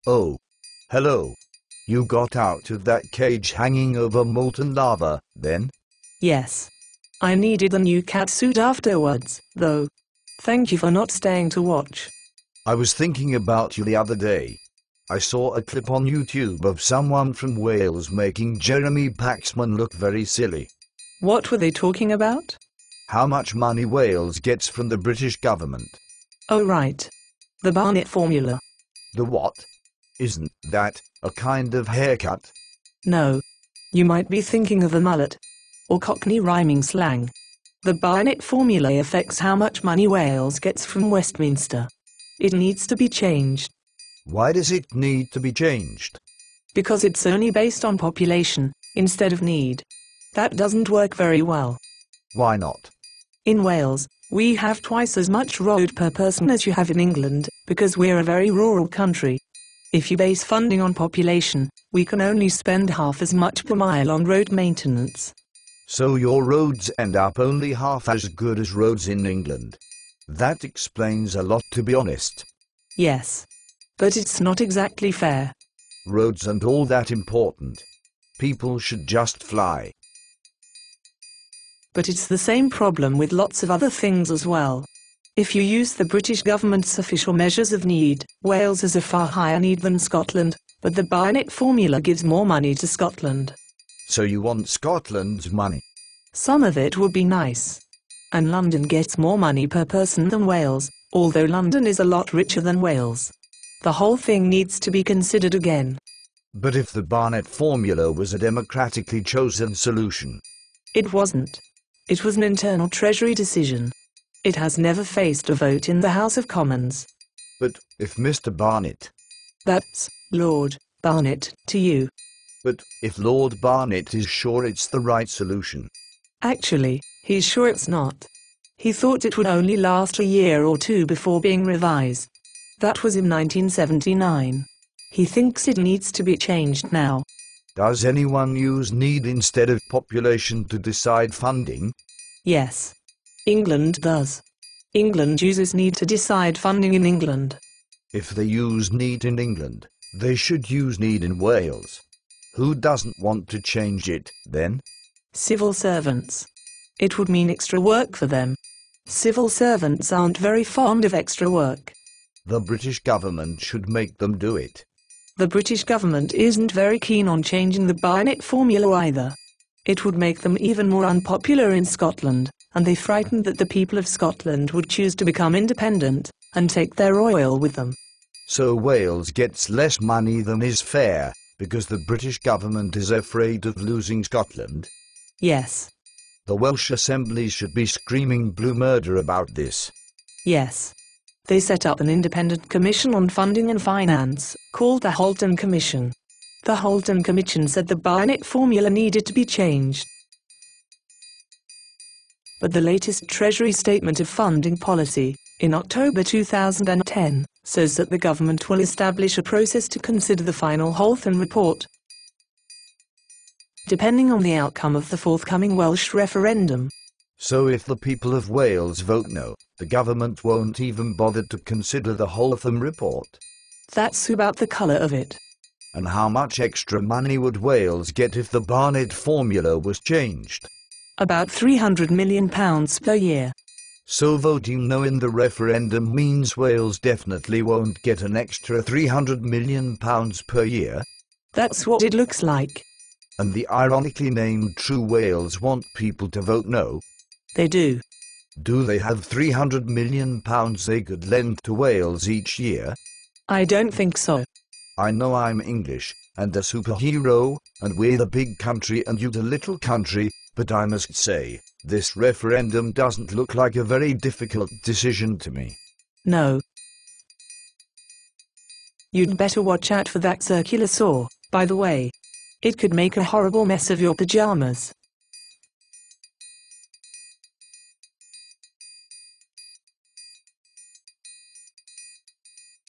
Oh. Hello. You got out of that cage hanging over molten lava, then? Yes. I needed a new cat suit afterwards, though. Thank you for not staying to watch. I was thinking about you the other day. I saw a clip on YouTube of someone from Wales making Jeremy Paxman look very silly. What were they talking about? How much money Wales gets from the British government. Oh right. The Barnett formula. The what? Isn't that a kind of haircut? No. You might be thinking of a mullet. Or Cockney rhyming slang. The Barnett formula affects how much money Wales gets from Westminster. It needs to be changed. Why does it need to be changed? Because it's only based on population, instead of need. That doesn't work very well. Why not? In Wales, we have twice as much road per person as you have in England, because we're a very rural country. If you base funding on population, we can only spend half as much per mile on road maintenance. So your roads end up only half as good as roads in England. That explains a lot, to be honest. Yes. But it's not exactly fair. Roads aren't all that important. People should just fly. But it's the same problem with lots of other things as well. If you use the British government's official measures of need, Wales has a far higher need than Scotland, but the Barnett formula gives more money to Scotland. So you want Scotland's money? Some of it would be nice. And London gets more money per person than Wales, although London is a lot richer than Wales. The whole thing needs to be considered again. But if the Barnett formula was a democratically chosen solution? It wasn't. It was an internal Treasury decision. It has never faced a vote in the House of Commons. But if Mr. Barnett... That's Lord Barnett to you. But if Lord Barnett is sure it's the right solution? Actually, he's sure it's not. He thought it would only last a year or two before being revised. That was in 1979. He thinks it needs to be changed now. Does anyone use need instead of population to decide funding? Yes. England does. England uses need to decide funding in England. If they use need in England, they should use need in Wales. Who doesn't want to change it, then? Civil servants. It would mean extra work for them. Civil servants aren't very fond of extra work. The British government should make them do it. The British government isn't very keen on changing the Barnett formula either. It would make them even more unpopular in Scotland, and they're frightened that the people of Scotland would choose to become independent, and take their oil with them. So Wales gets less money than is fair, because the British government is afraid of losing Scotland? Yes. The Welsh Assembly should be screaming blue murder about this. Yes. They set up an independent commission on funding and finance, called the Halton Commission. The Halton Commission said the Barnett formula needed to be changed. But the latest Treasury Statement of Funding Policy, in October 2010, says that the government will establish a process to consider the final Halton report, depending on the outcome of the forthcoming Welsh referendum. So if the people of Wales vote no, the government won't even bother to consider the Halton report? That's about the colour of it. And how much extra money would Wales get if the Barnett formula was changed? About £300 million per year. So voting no in the referendum means Wales definitely won't get an extra £300 million per year? That's what it looks like. And the ironically named True Wales want people to vote no? They do. Do they have £300 million they could lend to Wales each year? I don't think so. I know I'm English, and a superhero, and we're the big country and you the little country, but I must say, this referendum doesn't look like a very difficult decision to me. No. You'd better watch out for that circular saw, by the way. It could make a horrible mess of your pajamas.